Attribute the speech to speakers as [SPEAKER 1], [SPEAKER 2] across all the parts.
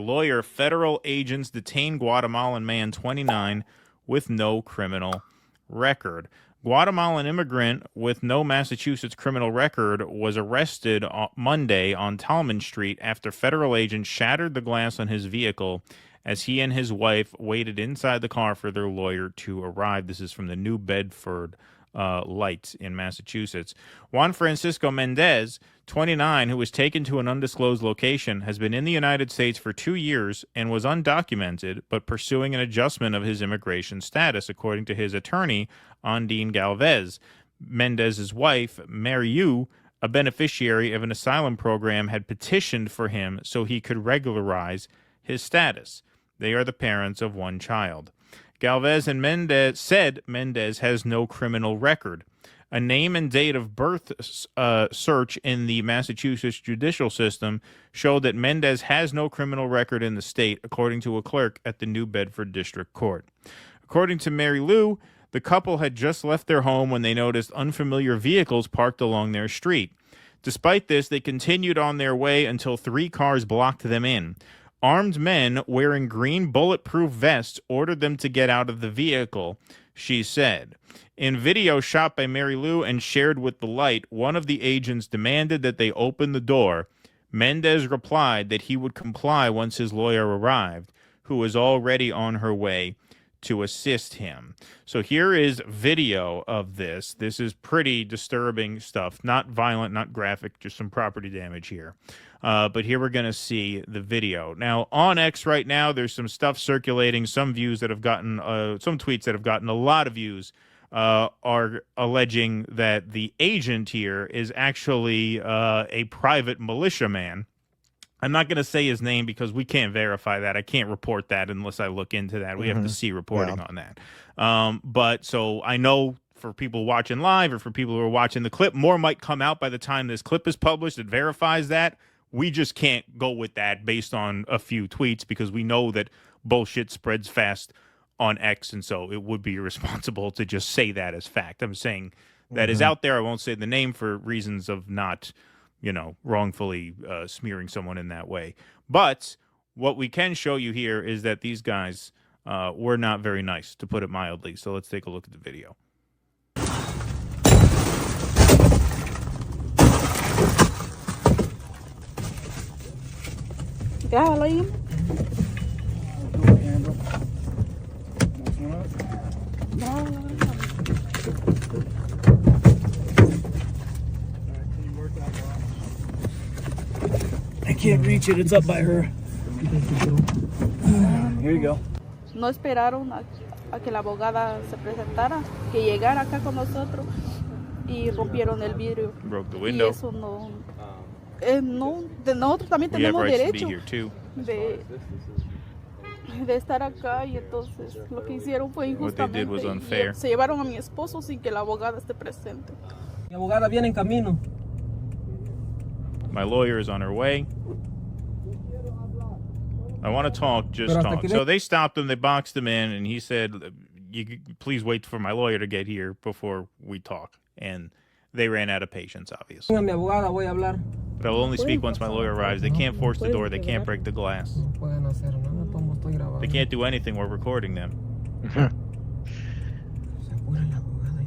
[SPEAKER 1] Lawyer, federal agents detain Guatemalan man 29 with no criminal record. Guatemalan immigrant with no Massachusetts criminal record was arrested Monday on Tallman Street after federal agents shattered the glass on his vehicle as he and his wife waited inside the car for their lawyer to arrive. This is from the New Bedford Light in Massachusetts. Juan Francisco Mendez, 29, who was taken to an undisclosed location, has been in the United States for 2 years and was undocumented, but pursuing an adjustment of his immigration status, according to his attorney, Ondine Galvez. Mendez's wife, Mariu, a beneficiary of an asylum program, had petitioned for him so he could regularize his status. They are the parents of one child. Galvez and Mendez said Mendez has no criminal record. A name and date of birth search in the Massachusetts judicial system showed that Mendez has no criminal record in the state, according to a clerk at the New Bedford District Court. According to Mary Lou, the couple had just left their home when they noticed unfamiliar vehicles parked along their street. Despite this, they continued on their way until 3 cars blocked them in. Armed men wearing green bulletproof vests ordered them to get out of the vehicle, she said. In video shot by Mary Lou and shared with The Light, one of the agents demanded that they open the door. Mendez replied that he would comply once his lawyer arrived, who was already on her way to assist him. So here is video of this. This is pretty disturbing stuff. Not violent, not graphic, just some property damage here. But here we're going to see the video. Now, on X right now, there's some stuff circulating, some views that have gotten, some tweets that have gotten a lot of views, are alleging that the agent here is actually a private militiaman. I'm not going to say his name because we can't verify that. I can't report that unless I look into that. We have to see reporting on that. But so I know for people watching live or for people who are watching the clip, more might come out by the time this clip is published that verifies that. We just can't go with that based on a few tweets because we know that bullshit spreads fast on X, and so it would be irresponsible to just say that as fact. I'm saying that is out there. I won't say the name for reasons of not, you know, wrongfully smearing someone in that way. But what we can show you here is that these guys were not very nice, to put it mildly. So let's take a look at the video.
[SPEAKER 2] Déjalo ahí.
[SPEAKER 3] I can't reach it. It's up by her. Here you go.
[SPEAKER 2] No esperaron a que la abogada se presentara, que llegara acá con nosotros y rompieron el vidrio.
[SPEAKER 1] Broke the window.
[SPEAKER 2] Y eso no, nosotros también tenemos derecho de estar acá y entonces lo que hicieron fue injustamente. Y se llevaron a mi esposo sin que la abogada esté presente.
[SPEAKER 3] Mi abogada viene en camino.
[SPEAKER 1] My lawyer is on her way. I want to talk, just talk. So they stopped him, they boxed him in, and he said, please wait for my lawyer to get here before we talk. And they ran out of patience, obviously.
[SPEAKER 3] Mi abogada, voy a hablar.
[SPEAKER 1] But I will only speak once my lawyer arrives. They can't force the door. They can't break the glass. They can't do anything. We're recording them.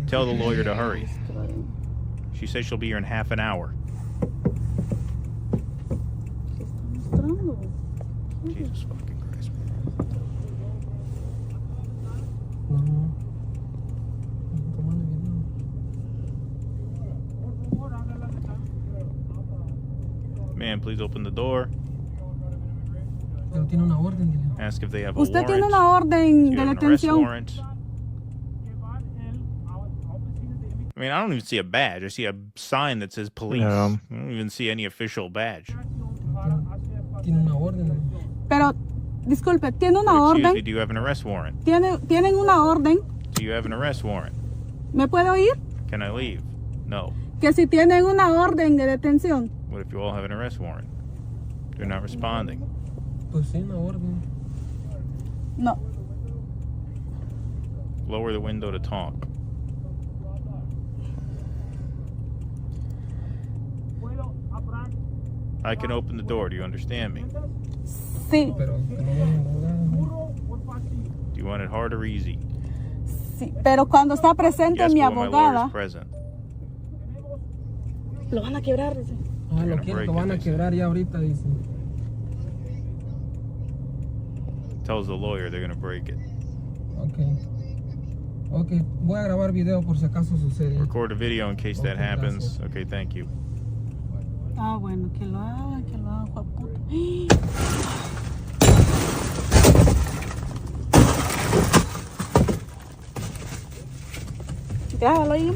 [SPEAKER 1] Tell the lawyer to hurry. She says she'll be here in half an hour. Jesus fucking Christ. Man, please open the door. Ask if they have a
[SPEAKER 2] Usted
[SPEAKER 1] warrant.
[SPEAKER 2] tiene una orden de detención.
[SPEAKER 1] Warrant. I mean, I don't even see a badge. I see a sign that says police. I don't even see any official badge.
[SPEAKER 2] Pero, disculpe, tiene una orden.
[SPEAKER 1] Me, do you have an arrest warrant?
[SPEAKER 2] Tienen una orden.
[SPEAKER 1] Do you have an arrest warrant?
[SPEAKER 2] ¿Me puedo ir?
[SPEAKER 1] Can I leave? No.
[SPEAKER 2] Que si tienen una orden de detención.
[SPEAKER 1] What if you all have an arrest warrant? They're not responding.
[SPEAKER 3] Pues sí, una orden.
[SPEAKER 2] No.
[SPEAKER 1] Lower the window to talk. I can open the door. Do you understand me?
[SPEAKER 2] Sí,
[SPEAKER 3] Pero que no viene la abogada.
[SPEAKER 1] Do you want it hard or easy?
[SPEAKER 2] sí, pero cuando está presente
[SPEAKER 1] Yes,
[SPEAKER 2] mi
[SPEAKER 1] but when my lawyer
[SPEAKER 2] abogada,
[SPEAKER 1] is present.
[SPEAKER 2] lo van a quebrar. Dice.
[SPEAKER 3] Ah, lo
[SPEAKER 1] gonna
[SPEAKER 3] quiero,
[SPEAKER 1] break
[SPEAKER 3] lo van
[SPEAKER 1] it,
[SPEAKER 3] a
[SPEAKER 1] they say.
[SPEAKER 3] quebrar ya ahorita, dice.
[SPEAKER 1] Tells the lawyer they're going to break it.
[SPEAKER 3] Ok, voy a grabar video por si acaso sucede.
[SPEAKER 1] Record a video in case that
[SPEAKER 3] Okay,
[SPEAKER 1] happens.
[SPEAKER 3] gracias.
[SPEAKER 1] Okay, thank you.
[SPEAKER 2] Ah, bueno, que lo haga, Juan puto. Déjalo ahí.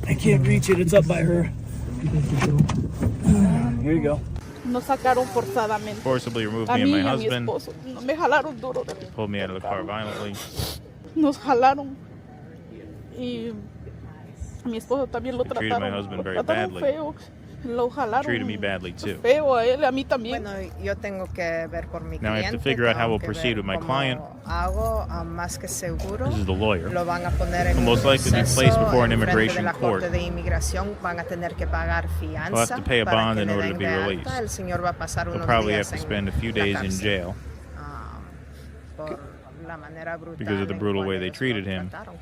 [SPEAKER 3] I can't reach it, it's up by her. Here you go.
[SPEAKER 2] Nos sacaron forzadamente.
[SPEAKER 1] Forcibly removed
[SPEAKER 2] A
[SPEAKER 1] me and
[SPEAKER 2] mí
[SPEAKER 1] my
[SPEAKER 2] y a mi
[SPEAKER 1] husband.
[SPEAKER 2] esposo. Me jalaron duro del
[SPEAKER 1] Pulled me out of the car violently.
[SPEAKER 2] Nos jalaron. Y mi esposo también lo
[SPEAKER 1] They treated my
[SPEAKER 2] trataron.
[SPEAKER 1] husband
[SPEAKER 2] Lo
[SPEAKER 1] very
[SPEAKER 2] trataron
[SPEAKER 1] badly.
[SPEAKER 2] feo. Lo jalaron.
[SPEAKER 1] Treated me badly too.
[SPEAKER 2] Feo a él, a mí también.
[SPEAKER 4] Bueno, yo tengo que ver por mi
[SPEAKER 1] Now I have to
[SPEAKER 4] cliente,
[SPEAKER 1] figure out how
[SPEAKER 4] tengo
[SPEAKER 1] we'll
[SPEAKER 4] que
[SPEAKER 1] proceed
[SPEAKER 4] ver
[SPEAKER 1] with my
[SPEAKER 4] cómo
[SPEAKER 1] client.
[SPEAKER 4] hago, más que seguro
[SPEAKER 1] This is the lawyer.
[SPEAKER 4] lo van a poner en
[SPEAKER 1] Will
[SPEAKER 4] un
[SPEAKER 1] most likely be
[SPEAKER 4] proceso
[SPEAKER 1] placed before an
[SPEAKER 4] en frente
[SPEAKER 1] immigration
[SPEAKER 4] de la
[SPEAKER 1] court.
[SPEAKER 4] Corte de Inmigración, van a tener que pagar fianza
[SPEAKER 1] We'll have to pay a
[SPEAKER 4] para
[SPEAKER 1] bond
[SPEAKER 4] que
[SPEAKER 1] in
[SPEAKER 4] le
[SPEAKER 1] order to
[SPEAKER 4] den
[SPEAKER 1] be
[SPEAKER 4] de alta.
[SPEAKER 1] released.
[SPEAKER 4] El señor va a pasar
[SPEAKER 1] We'll
[SPEAKER 4] unos
[SPEAKER 1] probably
[SPEAKER 4] días
[SPEAKER 1] have to
[SPEAKER 4] en
[SPEAKER 1] spend a few
[SPEAKER 4] la
[SPEAKER 1] days in
[SPEAKER 4] cárcel,
[SPEAKER 1] jail.
[SPEAKER 4] Por la manera brutal
[SPEAKER 1] Because of the
[SPEAKER 4] en
[SPEAKER 1] brutal
[SPEAKER 4] cual
[SPEAKER 1] way they
[SPEAKER 4] ellos lo
[SPEAKER 1] treated him.
[SPEAKER 4] trataron.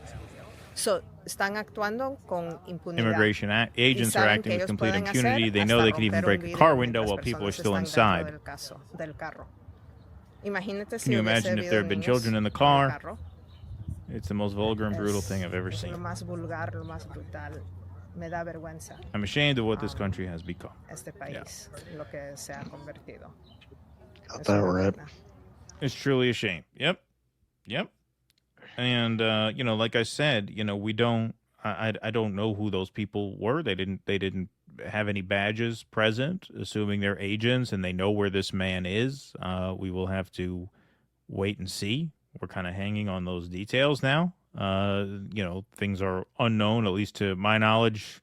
[SPEAKER 4] So, están actuando con impunidad.
[SPEAKER 1] Immigration agents are
[SPEAKER 4] saben
[SPEAKER 1] acting
[SPEAKER 4] que
[SPEAKER 1] with
[SPEAKER 4] ellos
[SPEAKER 1] complete
[SPEAKER 4] pueden
[SPEAKER 1] impunity.
[SPEAKER 4] hacer
[SPEAKER 1] They know
[SPEAKER 4] hasta
[SPEAKER 1] they can even
[SPEAKER 4] romper
[SPEAKER 1] break
[SPEAKER 4] un
[SPEAKER 1] a
[SPEAKER 4] vidrio
[SPEAKER 1] car window
[SPEAKER 4] mientras
[SPEAKER 1] while people are
[SPEAKER 4] personas
[SPEAKER 1] still
[SPEAKER 4] están
[SPEAKER 1] inside.
[SPEAKER 4] dentro del carro. Imagínate si
[SPEAKER 1] Can you
[SPEAKER 4] hubiese
[SPEAKER 1] imagine if
[SPEAKER 4] habido
[SPEAKER 1] there had been
[SPEAKER 4] niños
[SPEAKER 1] children in the
[SPEAKER 4] en el
[SPEAKER 1] car?
[SPEAKER 4] carro?
[SPEAKER 1] It's the most vulgar and brutal
[SPEAKER 4] Es
[SPEAKER 1] thing I've ever
[SPEAKER 4] lo
[SPEAKER 1] seen.
[SPEAKER 4] más vulgar, lo más brutal. Me da vergüenza
[SPEAKER 1] I'm ashamed of what this country has become.
[SPEAKER 4] este país, lo que se ha convertido.
[SPEAKER 5] Got
[SPEAKER 4] Es
[SPEAKER 5] that
[SPEAKER 4] una
[SPEAKER 5] right.
[SPEAKER 4] pena.
[SPEAKER 1] It's truly a shame. Yep. And like I said, we don't. I don't know who those people were. They didn't have any badges present. Assuming they're agents and they know where this man is, we will have to wait and see. We're kind of hanging on those details now. Things are unknown, at least to my knowledge.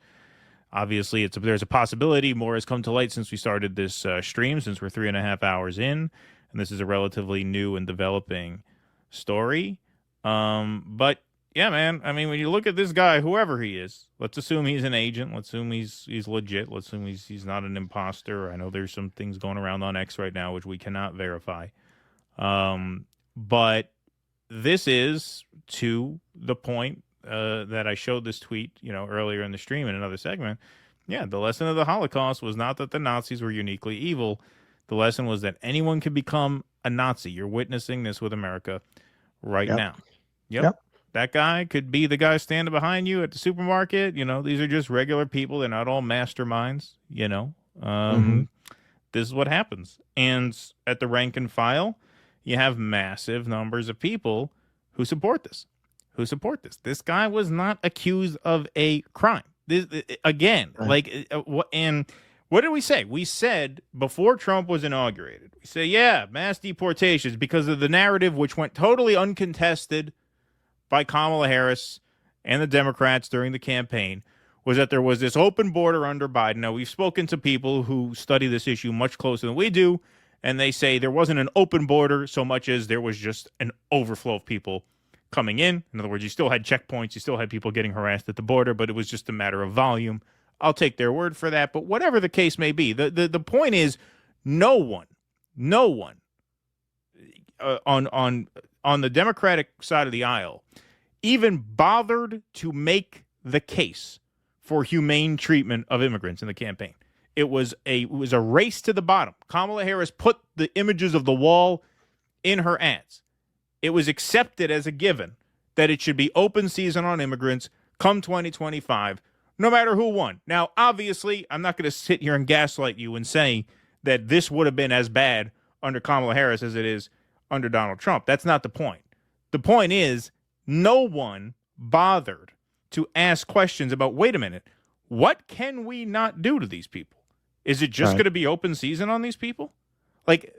[SPEAKER 1] Obviously, there's a possibility more has come to light since we started this stream, since we're 3.5 hours in, and this is a relatively new and developing story. But yeah, man, I mean, when you look at this guy, whoever he is, let's assume he's an agent. Let's assume he's legit. Let's assume he's not an imposter. I know there's some things going around on X right now which we cannot verify. But this is to the point that I showed this tweet, earlier in the stream in another segment. Yeah, the lesson of the Holocaust was not that the Nazis were uniquely evil. The lesson was that anyone can become a Nazi. You're witnessing this with America right now. Yep. That guy could be the guy standing behind you at the supermarket. These are just regular people. They're not all masterminds, This is what happens. And at the rank and file, you have massive numbers of people who support this. This guy was not accused of a crime. This again,
[SPEAKER 5] Right.
[SPEAKER 1] and what did we say? We said before Trump was inaugurated, we said, yeah, mass deportations because of the narrative which went totally uncontested by Kamala Harris and the Democrats during the campaign was that there was this open border under Biden. Now, we've spoken to people who study this issue much closer than we do, and they say there wasn't an open border so much as there was just an overflow of people coming in. In other words, you still had checkpoints, you still had people getting harassed at the border, but it was just a matter of volume. I'll take their word for that. But whatever the case may be, the point is, no one on the Democratic side of the aisle even bothered to make the case for humane treatment of immigrants in the campaign. It was a race to the bottom. Kamala Harris put the images of the wall in her ads. It was accepted as a given that it should be open season on immigrants come 2025, no matter who won. Now, obviously, I'm not going to sit here and gaslight you and say that this would have been as bad under Kamala Harris as it is under Donald Trump. That's not the point. The point is, no one bothered to ask questions about, wait a minute, what can we not do to these people? Is it just
[SPEAKER 5] Right.
[SPEAKER 1] going to be open season on these people? Like,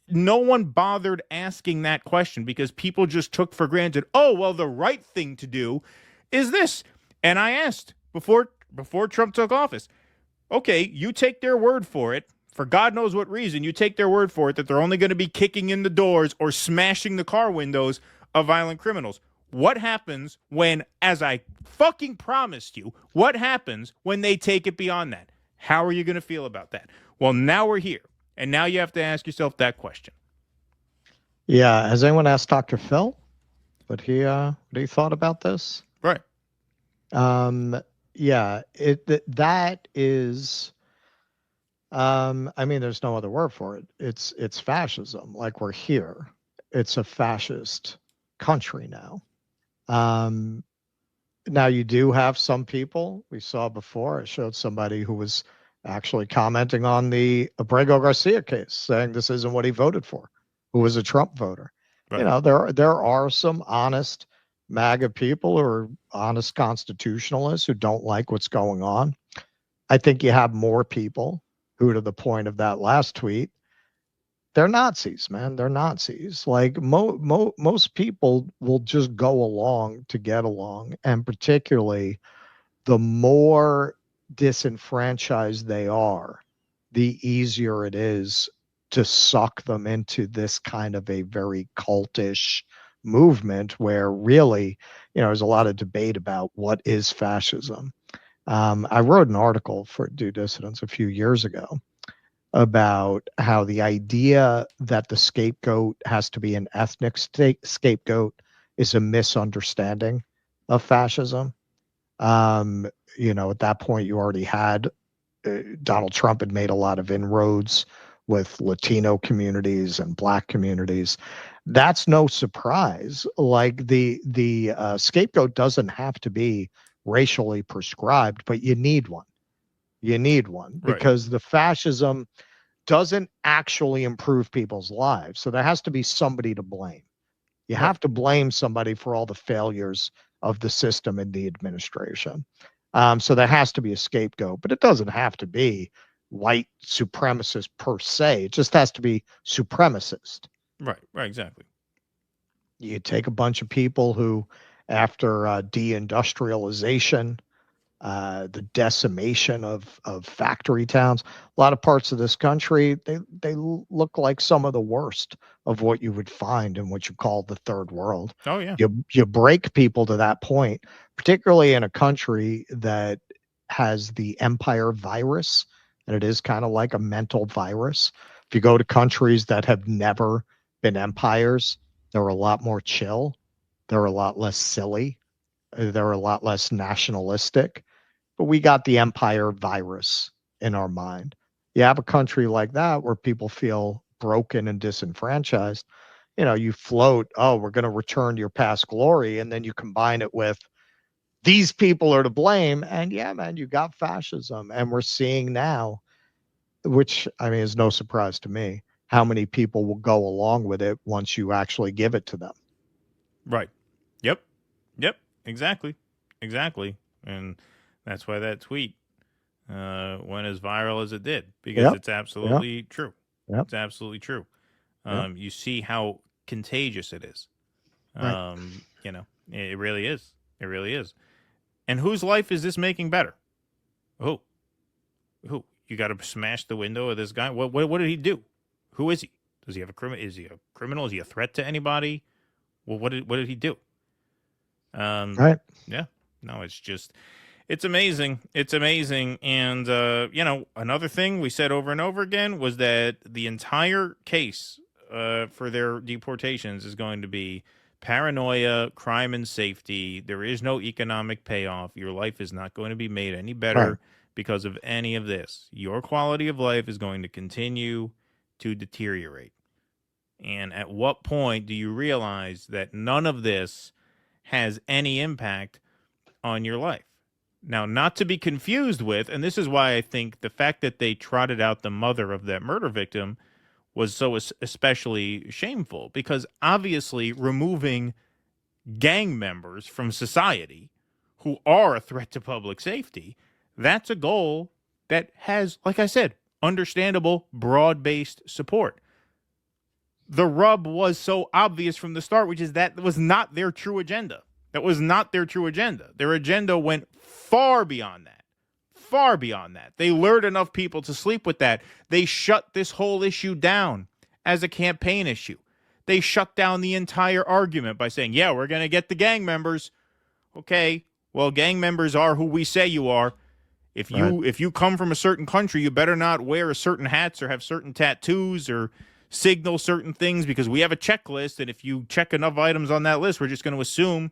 [SPEAKER 1] no one bothered asking that question because people just took for granted, oh, well, the right thing to do is this. And I asked before Trump took office, okay, you take their word for it. For God knows what reason, you take their word for it that they're only going to be kicking in the doors or smashing the car windows of violent criminals. What happens when, as I fucking promised you, what happens when they take it beyond that? How are you going to feel about that? Well, now we're here, and now you have to ask yourself that question.
[SPEAKER 5] Yeah. Has anyone asked Dr. Phil what he thought about this?
[SPEAKER 1] Right.
[SPEAKER 5] Yeah. That is. I mean, there's no other word for it. It's fascism. Like, we're here. It's a fascist country now. Now you do have some people we saw before. I showed somebody who was actually commenting on the Abrego Garcia case, saying this isn't what he voted for, who was a Trump voter.
[SPEAKER 1] Right.
[SPEAKER 5] You know, there are some honest MAGA people who are honest constitutionalists who don't like what's going on. I think you have more people who, to the point of that last tweet, they're Nazis, man. They're Nazis. Like, most people will just go along to get along. And particularly, the more disenfranchised they are, the easier it is to suck them into this kind of a very cultish movement where really, you know, there's a lot of debate about what is fascism. I wrote an article for Due Dissidents a few years ago about how the idea that the scapegoat has to be an ethnic scapegoat is a misunderstanding of fascism. You know, at that point, you already had Donald Trump had made a lot of inroads with Latino communities and Black communities. That's no surprise. Like, the scapegoat doesn't have to be racially prescribed, but you need one. You need one because the fascism doesn't actually improve people's lives. So there has to be somebody to blame. You have to blame somebody for all the failures of the system and the administration. So there has to be a scapegoat, but it doesn't have to be white supremacist per se. It just has to be supremacist.
[SPEAKER 1] Right, exactly.
[SPEAKER 5] You take a bunch of people who, after deindustrialization, the decimation of factory towns, a lot of parts of this country, they look like some of the worst of what you would find in what you call the third world.
[SPEAKER 1] Oh, yeah.
[SPEAKER 5] You break people to that point, particularly in a country that has the empire virus, and it is kind of like a mental virus. If you go to countries that have never been empires, they're a lot more chill. They're a lot less silly. They're a lot less nationalistic. But we got the empire virus in our mind. You have a country like that where people feel broken and disenfranchised. You know, you float, oh, we're going to return to your past glory. And then you combine it with these people are to blame. And yeah, man, you got fascism. And we're seeing now, which, I mean, is no surprise to me, how many people will go along with it once you actually give it to them.
[SPEAKER 1] Right. Yep. Exactly. And that's why that tweet went as viral as it did, because it's absolutely true. It's absolutely true. You see how contagious it is. You know, it really is. It really is. And whose life is this making better? Who? You got to smash the window of this guy? What did he do? Who is he? Does he have a criminal? Is he a criminal? Is he a threat to anybody? Well, what did he do?
[SPEAKER 5] Right.
[SPEAKER 1] Yeah. No, it's amazing. It's amazing. And, you know, another thing we said over and over again was that the entire case for their deportations is going to be paranoia, crime, and safety. There is no economic payoff. Your life is not going to be made any better because of any of this. Your quality of life is going to continue to deteriorate. And at what point do you realize that none of this has any impact on your life? Now, not to be confused with, and this is why I think the fact that they trotted out the mother of that murder victim was so especially shameful, because obviously removing gang members from society who are a threat to public safety, that's a goal that has, like I said, understandable, broad-based support. The rub was so obvious from the start, which is that was not their true agenda. That was not their true agenda. Their agenda went far beyond that. Far beyond that. They lured enough people to sleep with that. They shut this whole issue down as a campaign issue. They shut down the entire argument by saying, yeah, we're going to get the gang members. Okay, well, gang members are who we say you are. If you come from a certain country, you better not wear a certain hats or have certain tattoos or signal certain things, because we have a checklist, and if you check enough items on that list, we're just going to assume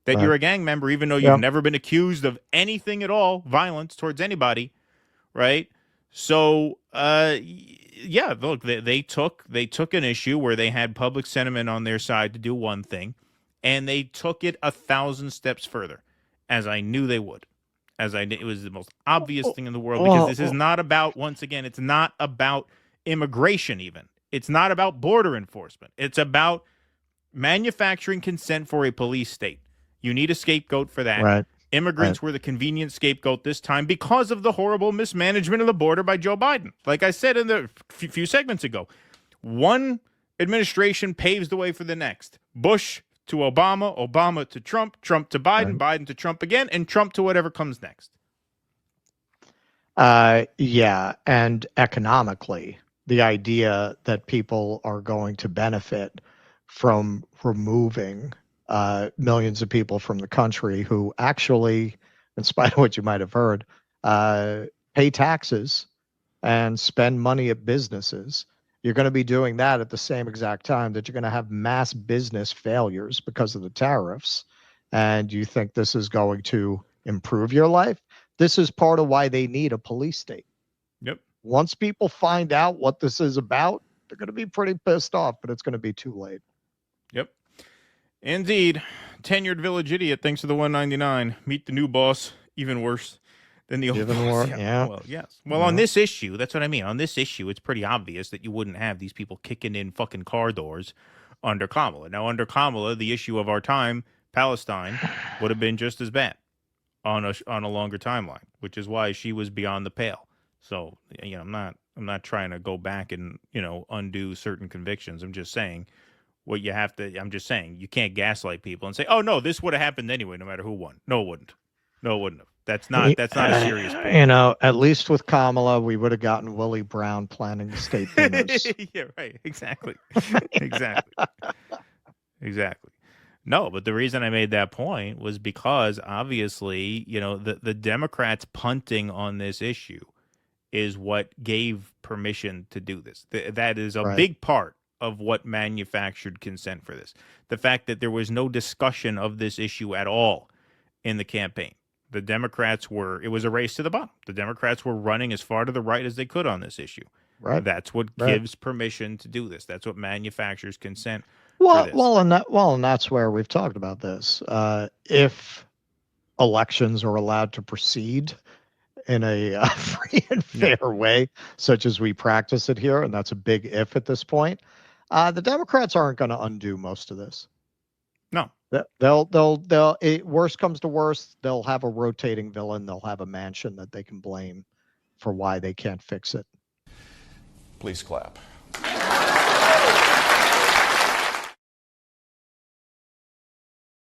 [SPEAKER 1] that you're a gang member, even though you've never been accused of anything at all, violence towards anybody, right? So, yeah, look, they took an issue where they had public sentiment on their side to do one thing, and they took it 1,000 steps further, as I knew they would. It was the most obvious thing in the world, because this is not about, once again, it's not about immigration even. It's not about border enforcement. It's about manufacturing consent for a police state. You need a scapegoat for that.
[SPEAKER 5] Right.
[SPEAKER 1] Immigrants were the convenient scapegoat this time because of the horrible mismanagement of the border by Joe Biden. Like I said in the few segments ago, one administration paves the way for the next. Bush to Obama, Obama to Trump, Trump to Biden, Biden to Trump again, and Trump to whatever comes next.
[SPEAKER 5] Yeah, and economically, the idea that people are going to benefit from removing millions of people from the country who actually, in spite of what you might have heard, pay taxes and spend money at businesses. You're going to be doing that at the same exact time that you're going to have mass business failures because of the tariffs. And you think this is going to improve your life? This is part of why they need a police state.
[SPEAKER 1] Yep.
[SPEAKER 5] Once people find out what this is about, they're going to be pretty pissed off, but it's going to be too late.
[SPEAKER 1] Yep. Indeed. Tenured village idiot, thanks to the 199. Meet the new boss, even worse than the old
[SPEAKER 5] Even
[SPEAKER 1] boss.
[SPEAKER 5] more, yeah.
[SPEAKER 1] Well, yes. Well, on this issue, that's what I mean. On this issue, it's pretty obvious that you wouldn't have these people kicking in fucking car doors under Kamala. Now, under Kamala, the issue of our time, Palestine, would have been just as bad on a longer timeline, which is why she was beyond the pale. So, you know, I'm not trying to go back and, you know, undo certain convictions. I'm just saying I'm just saying you can't gaslight people and say, oh no, this would have happened anyway, no matter who won. No, it wouldn't. No, it wouldn't have. That's not a serious point.
[SPEAKER 5] You know, at least with Kamala, we would have gotten Willie Brown planning the state dinners.
[SPEAKER 1] Yeah, right. Exactly. Exactly. No, but the reason I made that point was because obviously, you know, the Democrats punting on this issue is what gave permission to do this. That is a big part of what manufactured consent for this. The fact that there was no discussion of this issue at all in the campaign. The Democrats it was a race to the bottom. The Democrats were running as far to the right as they could on this issue.
[SPEAKER 5] Right.
[SPEAKER 1] That's what gives permission to do this. That's what manufactures consent.
[SPEAKER 5] And that's where we've talked about this. If elections are allowed to proceed in a free and fair way, such as we practice it here, and that's a big if at this point, the Democrats aren't going to undo most of this.
[SPEAKER 1] No.
[SPEAKER 5] They'll worst comes to worst, they'll have a rotating villain. They'll have a mansion that they can blame for why they can't fix it.
[SPEAKER 6] Please clap.